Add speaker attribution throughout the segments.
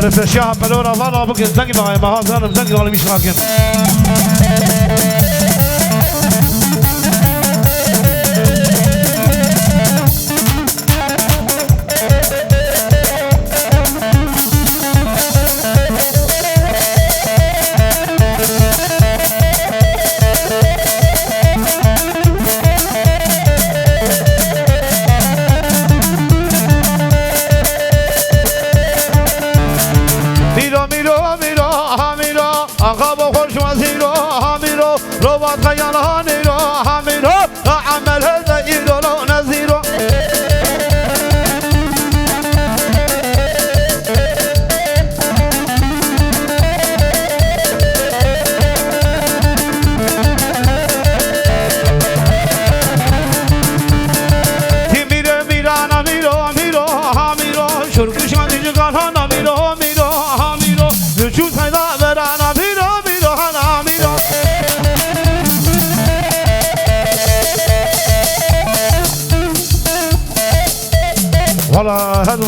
Speaker 1: رفشاها بلورا وانا بك زنقي معي ما هذا انا مزنقي ولا مش راكم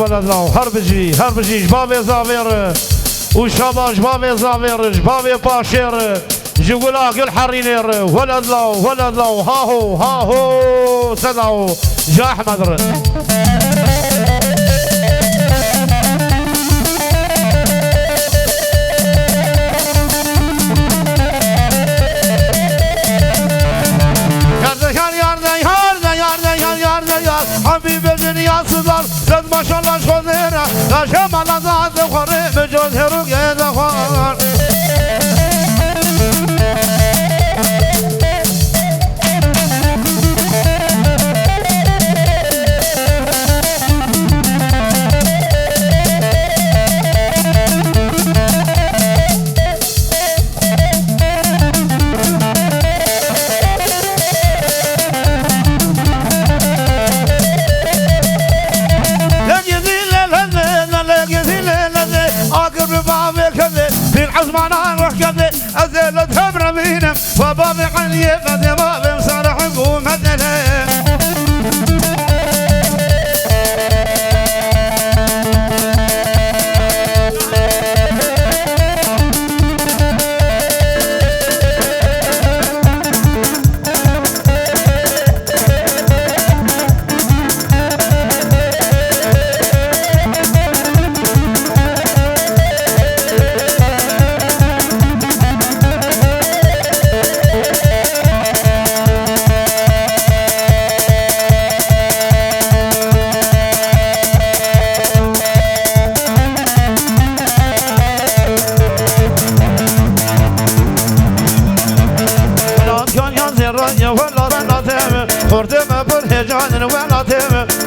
Speaker 1: ولد لو هربجي جبابي زافير وشبا جبابي زافير جبابي باشير جولا قل حرينير ولد لو هاهو سداو جا احمد حبيب الدنيا صدر زد ما شاء الله شغلنا لا جمال ذات خري بجوز هروق يا دخان أزلت خبر بينم وبابي علي فدي بابي مصالح قوم هدله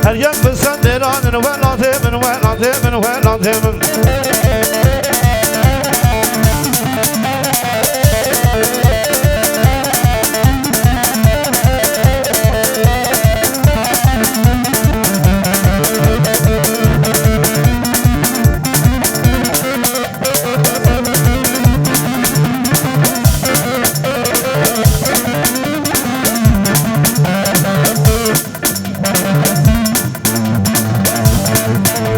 Speaker 1: هل ينبس الديران ولا تيمن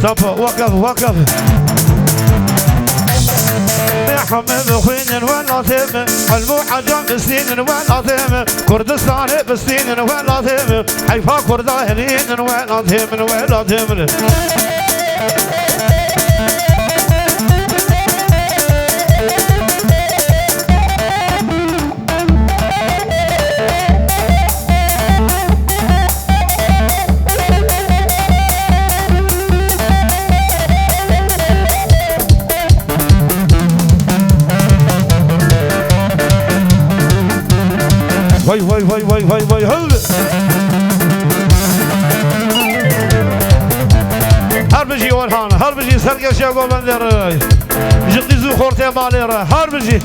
Speaker 1: طب وقف محمد خوين ولا تيم المحجم بسنين ولا تيم كردستان بسنين ولا تيم حيفا كرداهلين ولا تيم وای هر بجی ورهان هر بجی سرگشی گل بندر جدی زو خورته بالره هر بجی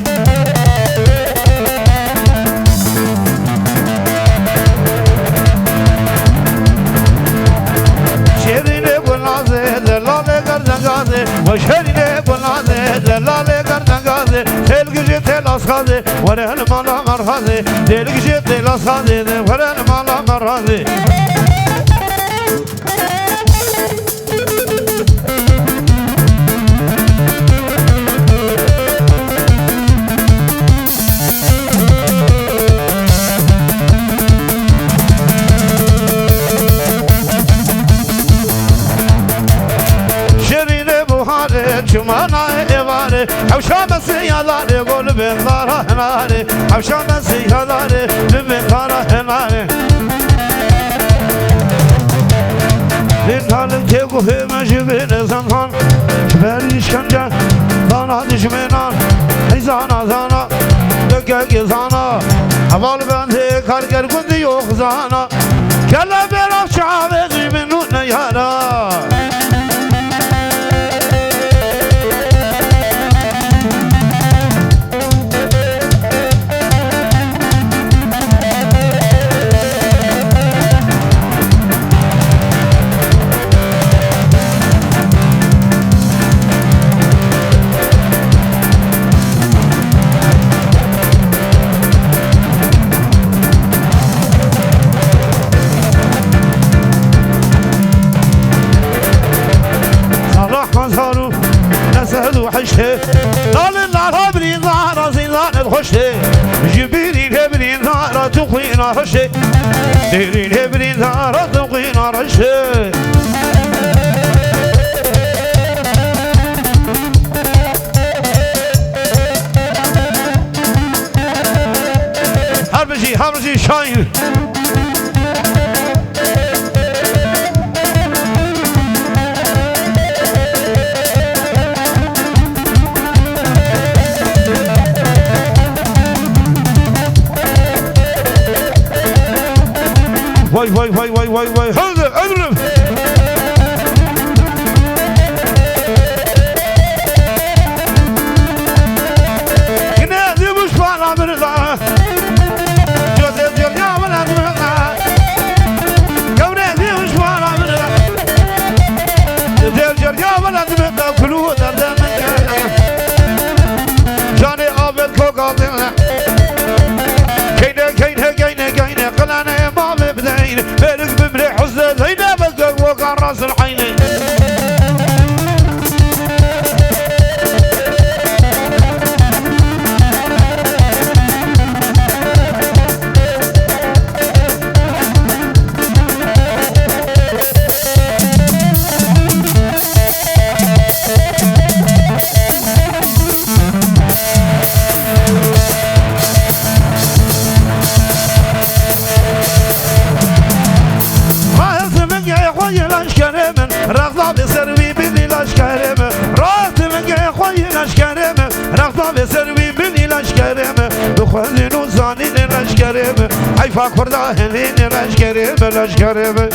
Speaker 1: شیرینه گلازه دلاله گردنگازه و شیرینه گلازه دلاله گردنگازه تلگیجی تلاس خازه ورهن مالا مرخازه تلگیجی تلاس خازه ورهن مالا مرخازه حوشام سياداري قول بنظارة هناري حوشام سياداري بنظارة هناري لنهالك تيقو في مجبين زنهان شبالي شكنجة ظانا دشمنان حيزانا زانا دقاق زانا حوال بانتي كاركر كنتي يوخ زانا كلا بيراف شعابي منو نيانا وحشته لا للنار برين نار زينان الخشته جبريل برين نار تقين رشه ديرين برين نار تقين رشه هربجي شاين واي هذا اضرب كنا ذي مش فانا برضا جوزيف يا ولد برضا كنا ذي مش فانا برضا جوزيف يا ولد برضا كلو درد جاني عابد كوكاتنا كينا قلنا ما ببدين بلق بمري حزن زينا بقى وقع راس العينين رغضة بسروي بني لاشكرم رات من جاي خوي لاشكرم رغضة بسروي بني لاشكرم بخوزين وزانين لاشكرم حيفا كردا هلين لاشكرم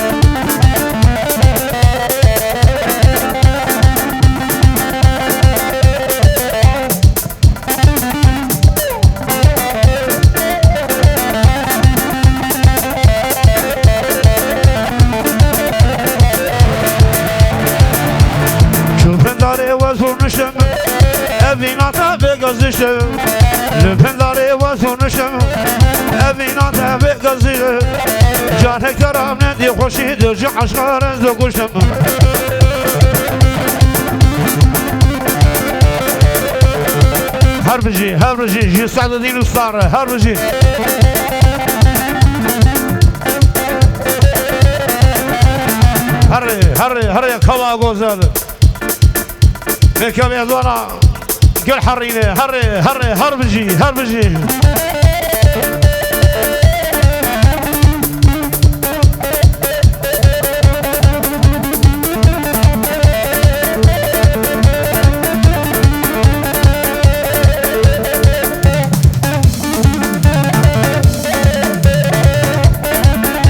Speaker 1: Evinata begazışım Lüpendare vazunuşum Evinata begazışım Cane karam ne diye hoşidir Ci aşkara zokuşum Harbici Jisada değil ustarı Harbici Harri kava gozadı Bekam yadwana Gel harrine harbiji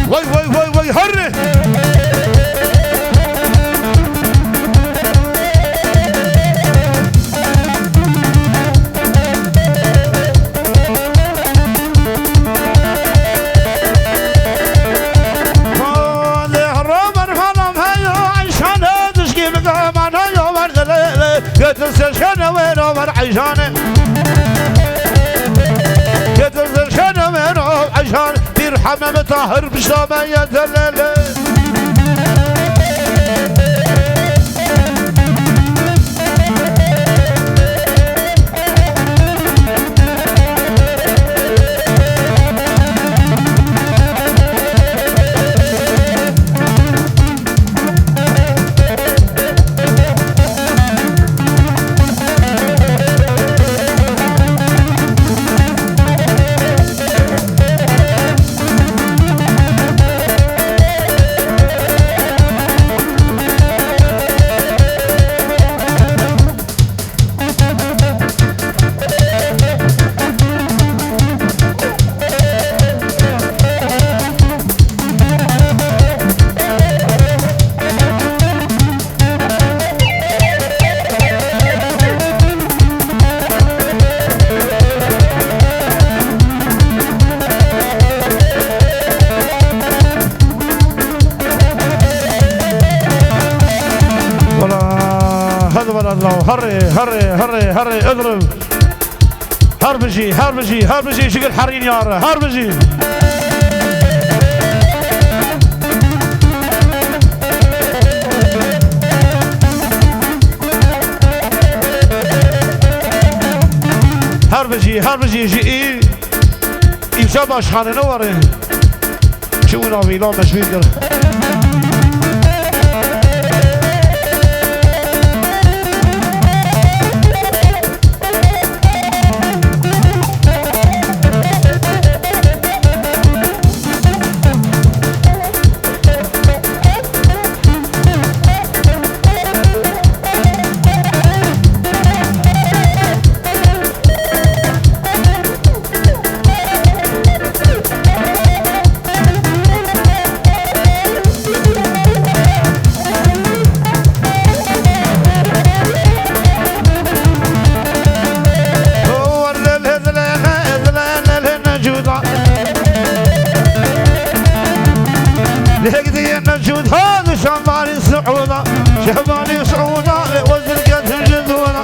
Speaker 1: Vay harri تنسلشنا وين عمر عيشانه تنسلشنا وين عمر عيشانه دير حمام طاهر بشامة يدلل الله هري هري هري هري اضرب هربجي هربجي هربجي شكل حرين يارا هربجي هربجي هربجي جي إيشا باشخانه نواره شو ناويلا مشوير كر لهقدي النجود هذا شمالي صعودا شمالي صعودا وزرقت الجذونا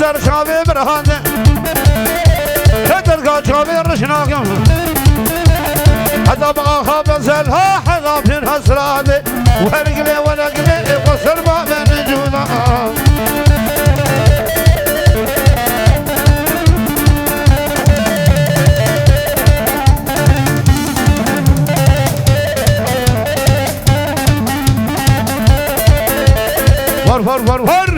Speaker 1: سر شابي برهانه تدرقا شابي رشناكم حتى بقى خاب زلها حذا في الهسرانه ورقلي ورقلي قصر ما من جونا ور ور ور ور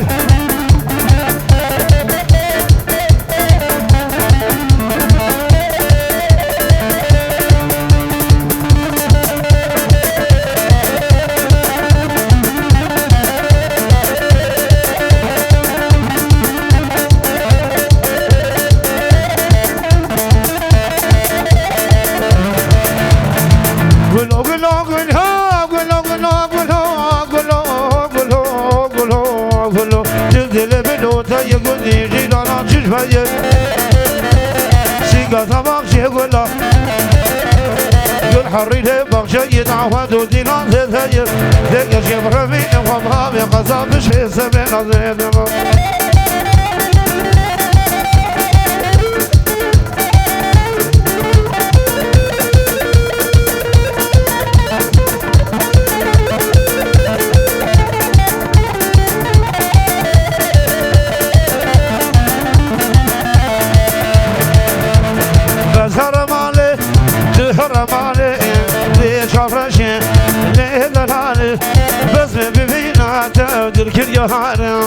Speaker 1: حريله بغشي يتعود ودينا زيد ذيك الشيب رفيق وما بقصاب بشي سبينا زيد بزهر مالي تهر مالي شافرشين لهذا بس ببينا تودر كل يهانا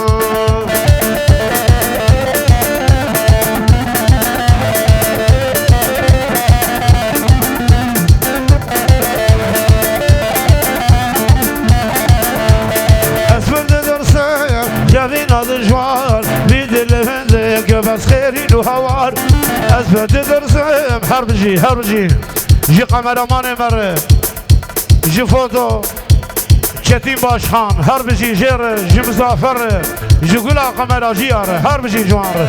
Speaker 1: اسفل درسي جابينا الجوار بيد الهندك بس خيرين وهوار اسفل درسي حربجي حربجي جي قمرمان مره جي فوتو چتین باشخان هر بجی جیر جی مزافر جی گلا قمرا جیار هر بجی جوار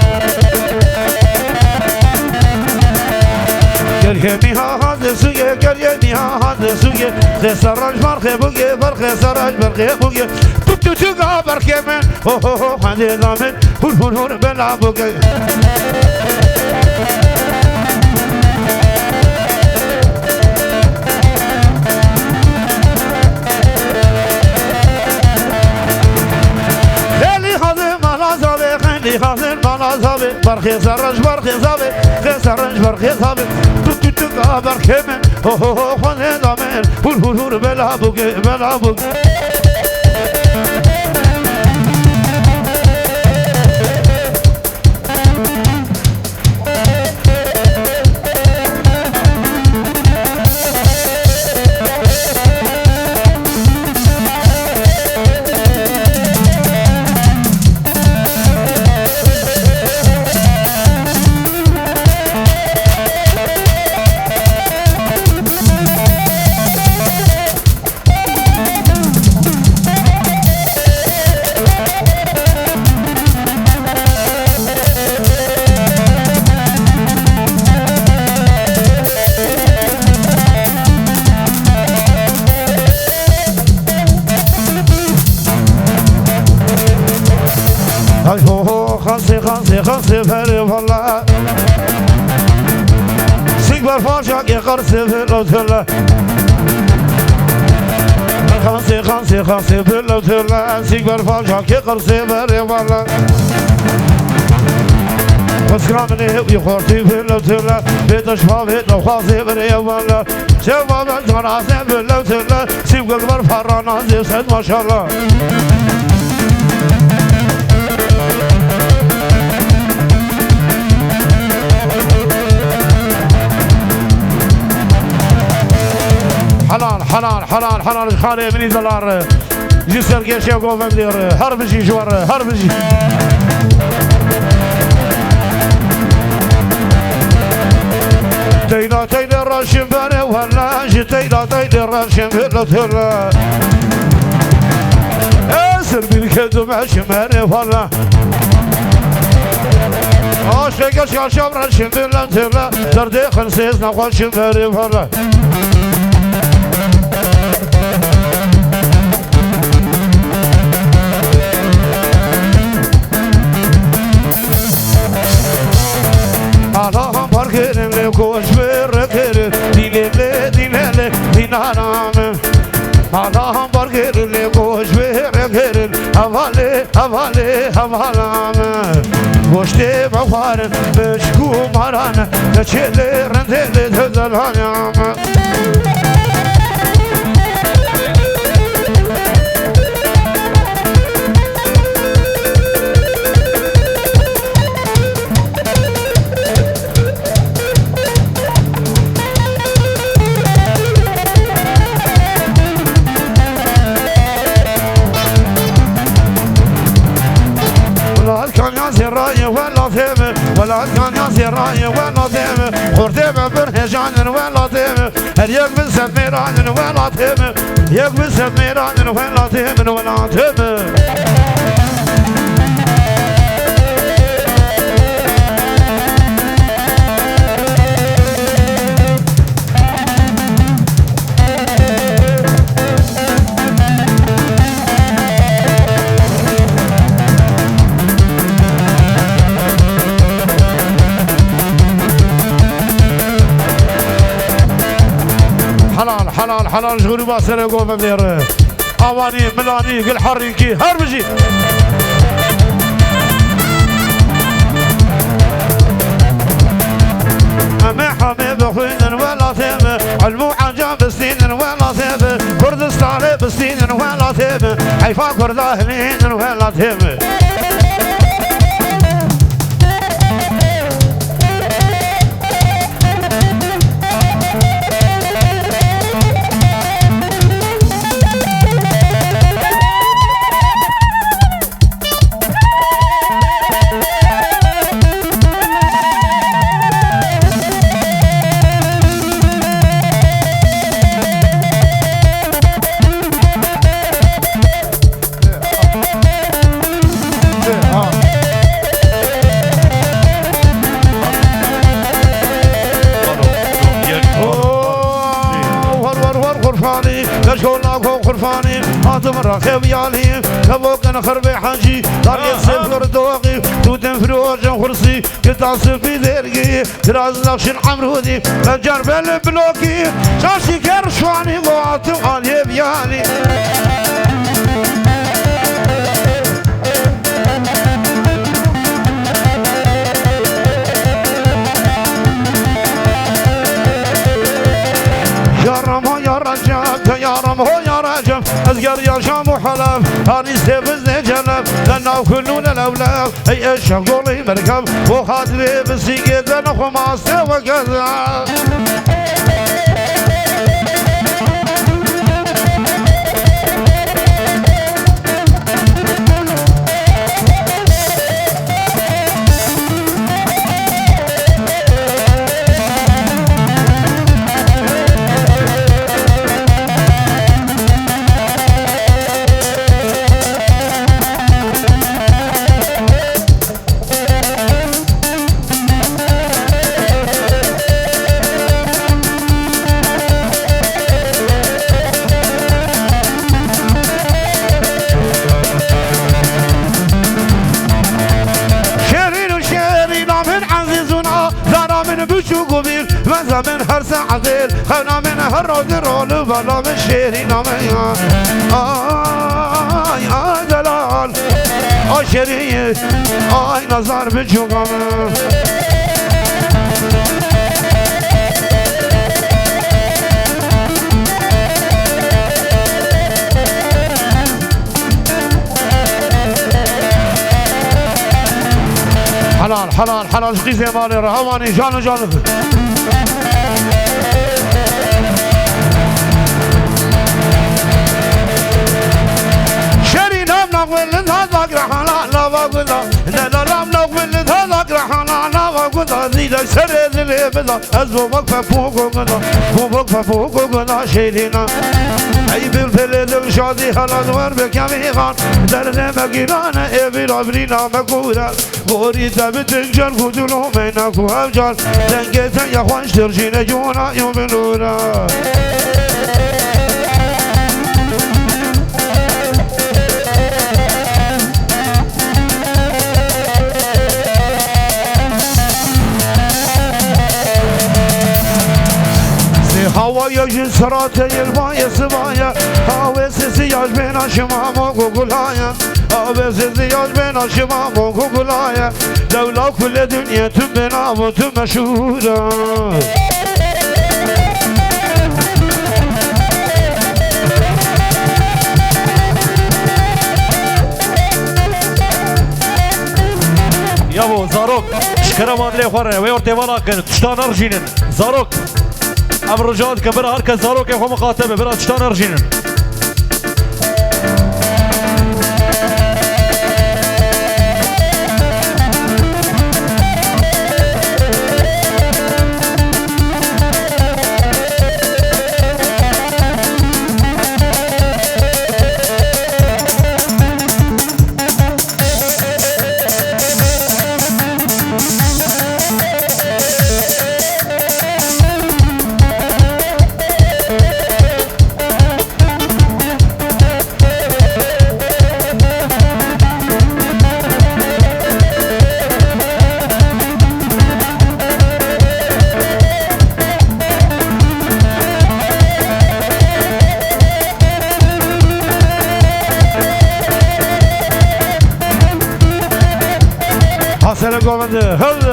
Speaker 1: گل میها هاد سویه گل میها هاد سویه خسارج مرخ بوگه بر خسارج مرخ بوگه تو تو گا برخ من هو هو هو خنده دامن هول هول هول بلا بوگه خاطر بالا زابه برخی سرش برخی زابه خسرش برخی زابه تو تو کا برخی من هو هو خونه دامن هول هول هول بلا بوگه بلا بوگه سيخان سفر والله سيكبر فاشاك يقر سفر لو تلا سيخان سفر لو تلا سيكبر فاشاك يقر سفر والله وسكرامني ويخورتي في اللوتلا بيت اشفافي لو خاصي بري والله شباب الجراسي في اللوتلا سيب قلبر فرانا زي سيد ما شاء الله حلال خالي مني دولار جسر كيشي قوم مدير هربجي جوار هربجي تيلا راشم بني ولا تيلا راشم بلوتلا اسر بالكدو ماشي بني ولا عاشق شاشم راشم بلوتلا دردي خنسيز نخوشم بني ولا Allah'ım parkerimle koş bırakırım Dilele dinaram Allah'ım parkerimle koş bırakırım Havalam Boşte bakvarım Meşkumaran Keçelerin deli tüzelanım زراي ولا ثيم ولا كان يا زراي ولا ثيم خرتم برهجان ولا ثيم اليوم من سميران ولا ثيم يوم من سميران ولا ثيم ولا ثيم حلال جغري باسر يقوم بمدير اواني ملاني قل حريكي هربجي امي حمي بخوين ولا ثيم علمو عجاب بسنين ولا ثيم كردستان بسنين ولا ثيم حيفا كرداهلين ولا ثيم خرفاني هاتم راخب يالي كبوكن خربي حاجي طالي سفر دوغي تودن فروج خرسي كتاسف في ذرقي تراز نقشن عمرودي لجرب البلوكي شاشي كرشواني واتم علي بيالي أذكر يا شام وحلب هاني سيفزني جنب لأنه كلنا الأولاد أي الشغولي مركب وخاطري بالسيقيد لأنه خماسته وكذا هرود رول بلا من شيري ناميا آي آي دلال آي شيري آي نظر بجوغم حلال حلال حلال شقي زي مالي رهواني جانو جانو شري نام نقول هذاك رحنا لا بقول لا لا نام نقول هذاك رحنا لا بقول زيدك سرد اللي بدا ازومك فوق فوق شيلنا اي بالفلد الشادي خلاص ور بكاميغان درنا مقيلانا ابي رابرينا مقولا غوري تبتنجر فدلو منك وابجال دنقيتا يا خوانش ترجينا جونا يوم الأولى هوايا جنسراتي الباية سبايا هاوي سيسياج بين شمام وقوقلايا هاوي سيسياج بين شمام وقوقلايا لولا كل دنيا تبنا وتمشورا
Speaker 2: يابو زاروك شكرا لي خوره ويورتي ولكن تشتان ارجينن زاروك امر رجال كبر هركز زاروك يا خو مقاتبه برا تشتان ارجينن
Speaker 1: حسن قومند هل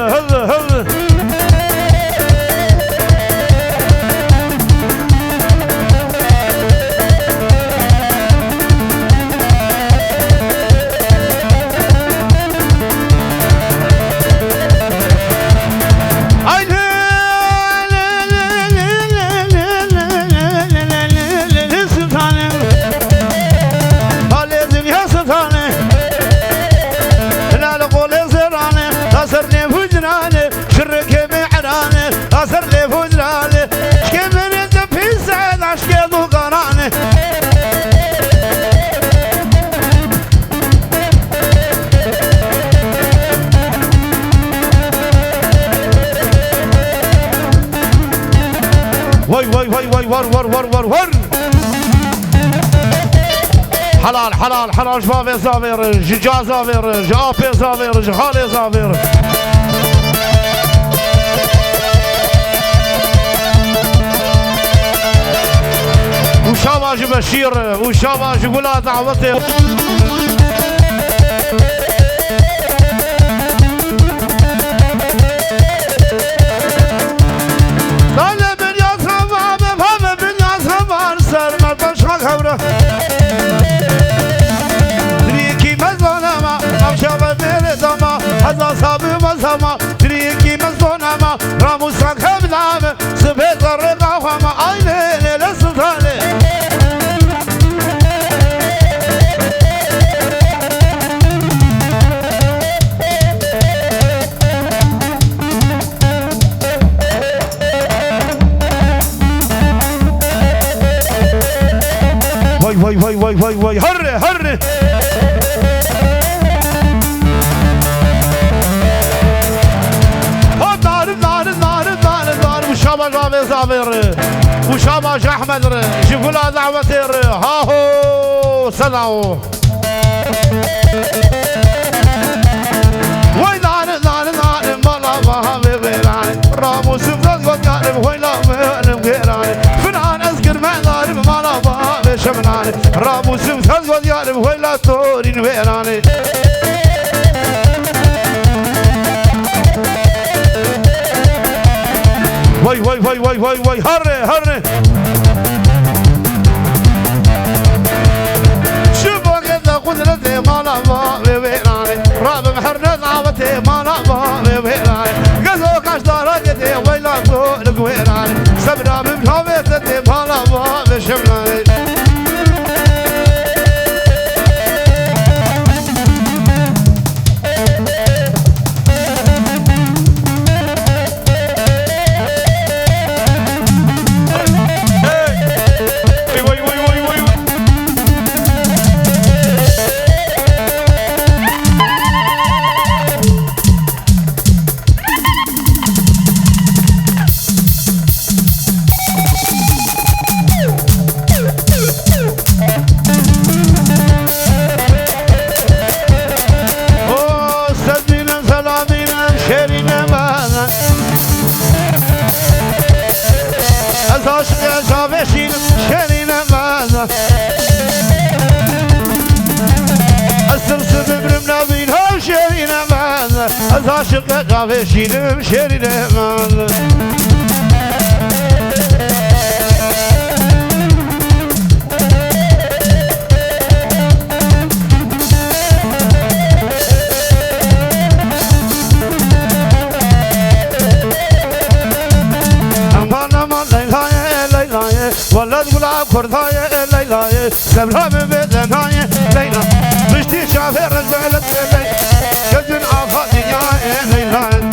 Speaker 1: ور حلال حلال حلال شباب زافير جا زافير جابي زافير جهالي زافير وشاباش بشير وشاباش قولا دعوتي تريكي مزونما أمشاب بيردما هذا صابي مزما تريكي مزونما راموسك هبلام سبيت الرقا وما عيني للسلطاني واي هري دار وشابا جابي زافير وشابا احمد شوفوا دعوتي ها هو صدعوا وي دار مالا بها بغيراني راموس فضل قد قارب وي لا مهلم غيراني فنان شمناني رامو سمثل قد يعرف ويلا تورين ويراني واي واي واي واي واي واي هري هري شوفوا قد قدرتي ما لما ويراني راب محرنا ضعوتي ما لما ويراني قزو كاش دارجتي ويلا تورين ويراني سبنا من هويتي ما لما بشمناني از عاشق قهوه شیرم شیرینه من امان امان لیلای لیلای ولد گلاب کردای لیلای سبرا ببدنای لیلا مشتی شافر زلت لیلا كجن آفا دنيا ليلا